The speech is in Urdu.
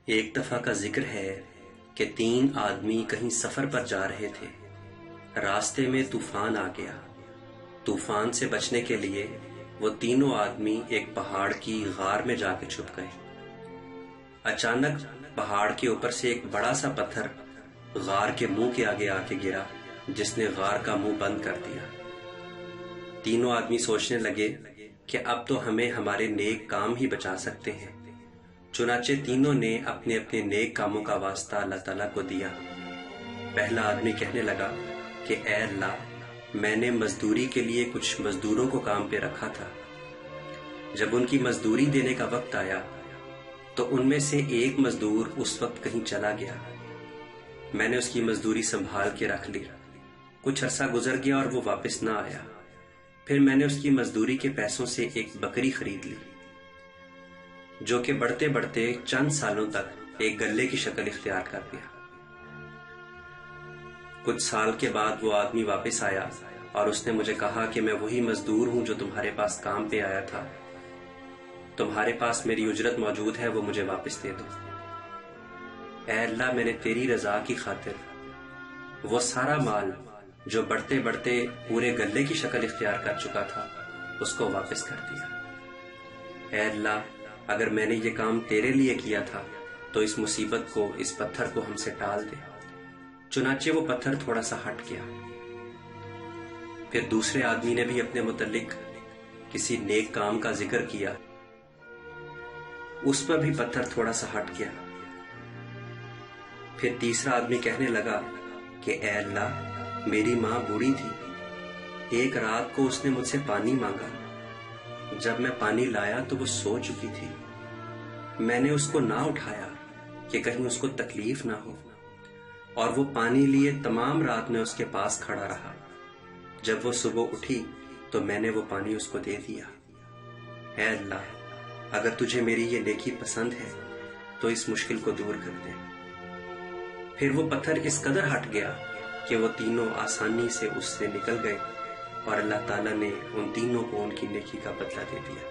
ایک دفعہ کا ذکر ہے کہ 3 آدمی کہیں سفر پر جا رہے تھے۔ راستے میں طوفان آ گیا۔ طوفان سے بچنے کے لیے وہ تینوں آدمی ایک پہاڑ کی غار میں جا کے چھپ گئے۔ اچانک پہاڑ کے اوپر سے ایک بڑا سا پتھر غار کے منہ کے آگے آ کے گرا، جس نے غار کا منہ بند کر دیا۔ تینوں آدمی سوچنے لگے کہ اب تو ہمیں ہمارے نیک کام ہی بچا سکتے ہیں۔ چنانچہ تینوں نے اپنے اپنے نیک کاموں کا واسطہ اللہ تعالیٰ کو دیا۔ پہلا آدمی کہنے لگا کہ اے اللہ، میں نے مزدوری کے لیے کچھ مزدوروں کو کام پہ رکھا تھا۔ جب ان کی مزدوری دینے کا وقت آیا تو ان میں سے ایک مزدور اس وقت کہیں چلا گیا۔ میں نے اس کی مزدوری سنبھال کے رکھ لی۔ کچھ عرصہ گزر گیا اور وہ واپس نہ آیا۔ پھر میں نے اس کی مزدوری کے پیسوں سے ایک بکری خرید لی، جو کہ بڑھتے بڑھتے چند سالوں تک ایک گلے کی شکل اختیار کر گیا۔ کچھ سال کے بعد وہ آدمی واپس آیا اور اس نے مجھے کہا کہ میں وہی مزدور ہوں جو تمہارے پاس کام پہ آیا تھا۔ تمہارے پاس میری اجرت موجود ہے، وہ مجھے واپس دے دو۔ اے اللہ، میں نے تیری رضا کی خاطر وہ سارا مال جو بڑھتے بڑھتے پورے گلے کی شکل اختیار کر چکا تھا اس کو واپس کر دیا۔ اے اللہ، اگر میں نے یہ کام تیرے لیے کیا تھا تو اس مصیبت کو، اس پتھر کو ہم سے ٹال دے۔ چنانچہ وہ پتھر تھوڑا سا ہٹ گیا۔ پھر دوسرے آدمی نے بھی اپنے متعلق کسی نیک کام کا ذکر کیا، اس پر بھی پتھر تھوڑا سا ہٹ گیا۔ پھر تیسرا آدمی کہنے لگا کہ اے اللہ، میری ماں بوڑھی تھی۔ ایک رات کو اس نے مجھ سے پانی مانگا۔ جب میں پانی لایا تو وہ سو چکی تھی۔ میں نے اس کو نہ اٹھایا کہ کہیں اس کو تکلیف نہ ہو، اور وہ پانی لیے تمام رات میں اس کے پاس کھڑا رہا۔ جب وہ صبح اٹھی تو میں نے وہ پانی اس کو دے دیا۔ اے اللہ، اگر تجھے میری یہ نیکی پسند ہے تو اس مشکل کو دور کر دے۔ پھر وہ پتھر اس قدر ہٹ گیا کہ وہ تینوں آسانی سے اس سے نکل گئے، اور اللہ تعالیٰ نے ان تینوں کو ان کی نیکی کا بدلہ دے دیا۔